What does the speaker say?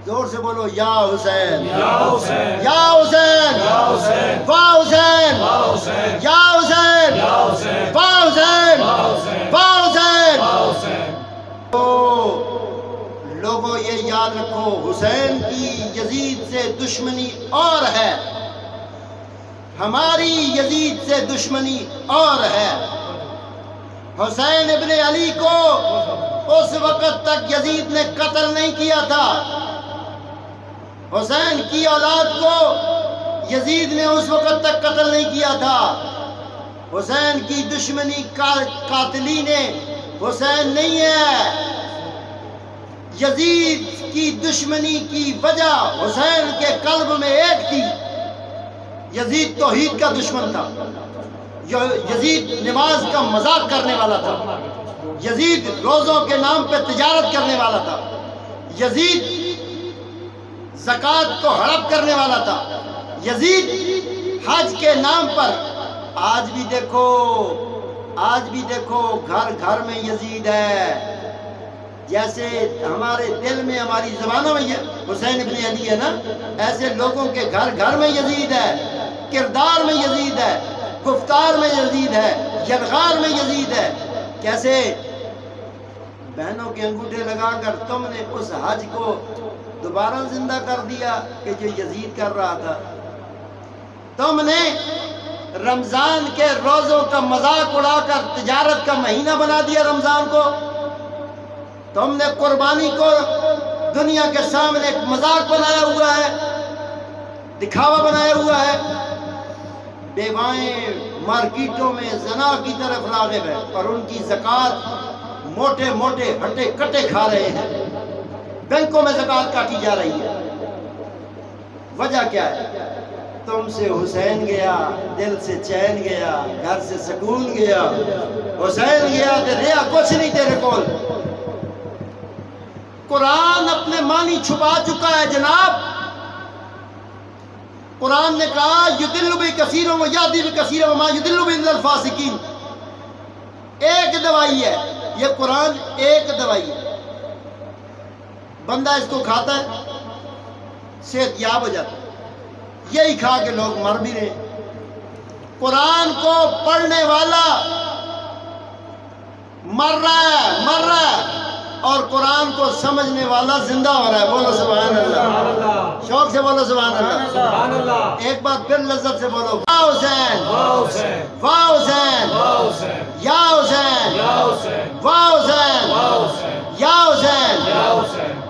زور سے بولو یا حسین یا حسین یا حسین یا حسین واہ حسین واہ حسین یا حسین یا حسین واہ حسین واہ حسین واہ حسین واہ حسین تو لوگوں یہ یاد رکھو، حسین کی یزید سے دشمنی اور ہے، ہماری یزید سے دشمنی اور ہے۔ حسین ابن علی کو اس وقت تک یزید نے قتل نہیں کیا تھا، حسین کی اولاد کو یزید نے اس وقت تک قتل نہیں کیا تھا۔ حسین کی دشمنی قاتلین حسین نہیں ہے، یزید کی دشمنی کی وجہ حسین کے قلب میں ایک تھی، یزید توحید کا دشمن تھا، یزید نماز کا مذاق کرنے والا تھا، یزید روزوں کے نام پہ تجارت کرنے والا تھا، یزید زکوٰۃ کو ہڑپ کرنے والا تھا، یزید حج کے نام پر آج بھی دیکھو گھر گھر میں یزید ہے، جیسے ہمارے دل میں ہماری زبانوں میں حسین ابن علی ہے نا، ایسے لوگوں کے گھر گھر میں یزید ہے، کردار میں یزید ہے، گفتار میں یزید ہے، یلغار میں یزید ہے۔ کیسے بہنوں کے انگوٹھے لگا کر تم نے اس حج کو دوبارہ زندہ کر دیا کہ جو یزید کر رہا تھا، تم نے رمضان کے روزوں کا مذاق اڑا کر تجارت کا مہینہ بنا دیا رمضان کو، تم نے قربانی کو دنیا کے سامنے ایک مذاق بنایا ہوا ہے، دکھاوا بنایا ہوا ہے، بیوائیں مارکیٹوں میں زنا کی طرف راغب ہے اور ان کی زکوٰۃ موٹے موٹے ہٹے کٹے کھا رہے ہیں، بینکوں میں زکوٰۃ کاٹی جا رہی ہے۔ وجہ کیا ہے؟ تم سے حسین گیا، دل سے چین گیا، گھر سے سکون گیا، حسین گیا تو ریا کچھ نہیں تیرے کول۔ قرآن اپنے معنی چھپا چکا ہے جناب، قرآن نے کہا یضل بکثیر و یہدی بکثیر وما یضل الا الفاسقین، ایک دوائی ہے یہ قرآن، ایک دوائی ہے، بندہ اس کو کھاتا ہے صحت یاب ہو جاتا ہے، یہی کھا کے لوگ مر بھی رہے۔ قرآن کو پڑھنے والا مر رہا ہے اور قرآن کو سمجھنے والا زندہ ہو رہا ہے۔ بولو سبحان اللہ، شوق سے بولو سبحان اللہ، سبحان اللہ، ایک بار پھر لذت سے بولو واہ حسین واہ حسین واہ حسین واہ حسین یا حسین یا حسین واہ حسین واہ حسین یا حسین یا حسین